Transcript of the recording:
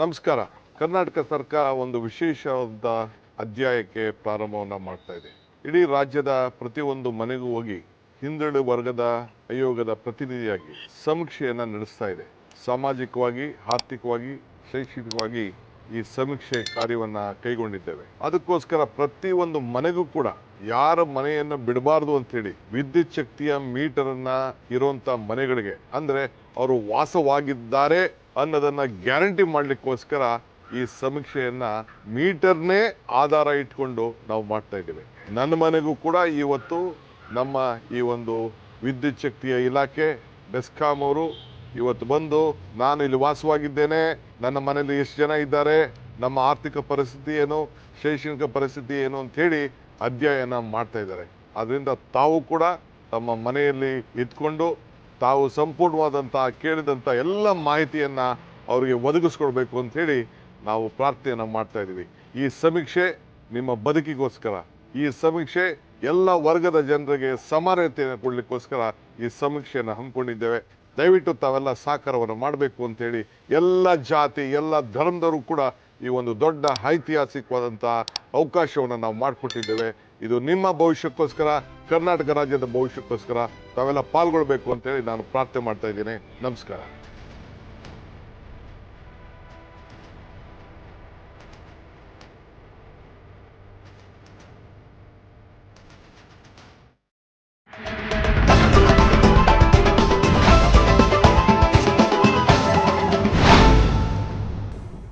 ನಮಸ್ಕಾರ. ಕರ್ನಾಟಕ ಸರ್ಕಾರ ಒಂದು ವಿಶೇಷವಾದ ಅಧ್ಯಾಯಕ್ಕೆ ಪ್ರಾರಂಭವನ್ನು ಮಾಡ್ತಾ ಇದೆ. ಇಡೀ ರಾಜ್ಯದ ಪ್ರತಿಯೊಂದು ಮನೆಗೂ ಹೋಗಿ ಹಿಂದುಳಿದ ವರ್ಗದ ಆಯೋಗದ ಪ್ರತಿನಿಧಿಯಾಗಿ ಸಮೀಕ್ಷೆಯನ್ನು ನಡೆಸ್ತಾ ಇದೆ. ಸಾಮಾಜಿಕವಾಗಿ, ಆರ್ಥಿಕವಾಗಿ, ಶೈಕ್ಷಣಿಕವಾಗಿ ಈ ಸಮೀಕ್ಷೆ ಕಾರ್ಯವನ್ನು ಕೈಗೊಂಡಿದ್ದೇವೆ. ಅದಕ್ಕೋಸ್ಕರ ಪ್ರತಿಯೊಂದು ಮನೆಗೂ ಕೂಡ ಯಾರ ಮನೆಯನ್ನು ಬಿಡಬಾರ್ದು ಅಂತೇಳಿ ವಿದ್ಯುತ್ ಶಕ್ತಿಯ ಮೀಟರನ್ನು ಇರುವಂಥ ಮನೆಗಳಿಗೆ ಅಂದರೆ ಅವರು ವಾಸವಾಗಿದ್ದಾರೆ ಅನ್ನೋದನ್ನ ಗ್ಯಾರಂಟಿ ಮಾಡಲಿಕ್ಕೋಸ್ಕರ ಈ ಸಮೀಕ್ಷೆಯನ್ನ ಮೀಟರ್ನೇ ಆಧಾರ ಇಟ್ಕೊಂಡು ನಾವು ಮಾಡ್ತಾ ಇದ್ದೇವೆ. ನನ್ನ ಮನೆಗೂ ಕೂಡ ಇವತ್ತು ನಮ್ಮ ಈ ಒಂದು ವಿದ್ಯುತ್ ಶಕ್ತಿಯ ಇಲಾಖೆ ಬೆಸ್ಕಾಂ ಅವರು ಇವತ್ತು ಬಂದು ನಾನು ಇಲ್ಲಿ ವಾಸವಾಗಿದ್ದೇನೆ, ನನ್ನ ಮನೆಯಲ್ಲಿ ಎಷ್ಟು ಜನ ಇದ್ದಾರೆ, ನಮ್ಮ ಆರ್ಥಿಕ ಪರಿಸ್ಥಿತಿ ಏನು, ಶೈಕ್ಷಣಿಕ ಪರಿಸ್ಥಿತಿ ಏನು ಅಂತ ಹೇಳಿ ಅಧ್ಯಯನ ಮಾಡ್ತಾ ಇದ್ದಾರೆ. ಅದರಿಂದ ತಾವು ಕೂಡ ತಮ್ಮ ಮನೆಯಲ್ಲಿ ಇದ್ಕೊಂಡು ತಾವು ಸಂಪೂರ್ಣವಾದಂಥ ಕೇಳಿದಂಥ ಎಲ್ಲ ಮಾಹಿತಿಯನ್ನು ಅವರಿಗೆ ಒದಗಿಸ್ಕೊಡ್ಬೇಕು ಅಂಥೇಳಿ ನಾವು ಪ್ರಾರ್ಥನೆಯನ್ನು ಮಾಡ್ತಾ ಇದ್ದೀವಿ. ಈ ಸಮೀಕ್ಷೆ ನಿಮ್ಮ ಬದುಕಿಗೋಸ್ಕರ, ಈ ಸಮೀಕ್ಷೆ ಎಲ್ಲ ವರ್ಗದ ಜನರಿಗೆ ಸಮಾನತೆಯನ್ನು ಕೊಡಲಿಕ್ಕೋಸ್ಕರ ಈ ಸಮೀಕ್ಷೆಯನ್ನು ಹಮ್ಮಿಕೊಂಡಿದ್ದೇವೆ. ದಯವಿಟ್ಟು ತಾವೆಲ್ಲ ಸಹಕಾರವನ್ನು ಮಾಡಬೇಕು ಅಂತೇಳಿ ಎಲ್ಲ ಜಾತಿ, ಎಲ್ಲ ಧರ್ಮದವರು ಕೂಡ ಈ ಒಂದು ದೊಡ್ಡ ಐತಿಹಾಸಿಕವಾದಂಥ ಅವಕಾಶವನ್ನು ನಾವು ಮಾಡಿಕೊಟ್ಟಿದ್ದೇವೆ. ಇದು ನಿಮ್ಮ ಭವಿಷ್ಯಕ್ಕೋಸ್ಕರ, ಕರ್ನಾಟಕ ರಾಜ್ಯದ ಭವಿಷ್ಯಕ್ಕೋಸ್ಕರ ತಾವೆಲ್ಲ ಪಾಲ್ಗೊಳ್ಬೇಕು ಅಂತೇಳಿ ನಾನು ಪ್ರಾರ್ಥನೆ ಮಾಡ್ತಾ ಇದ್ದೀನಿ. ನಮಸ್ಕಾರ.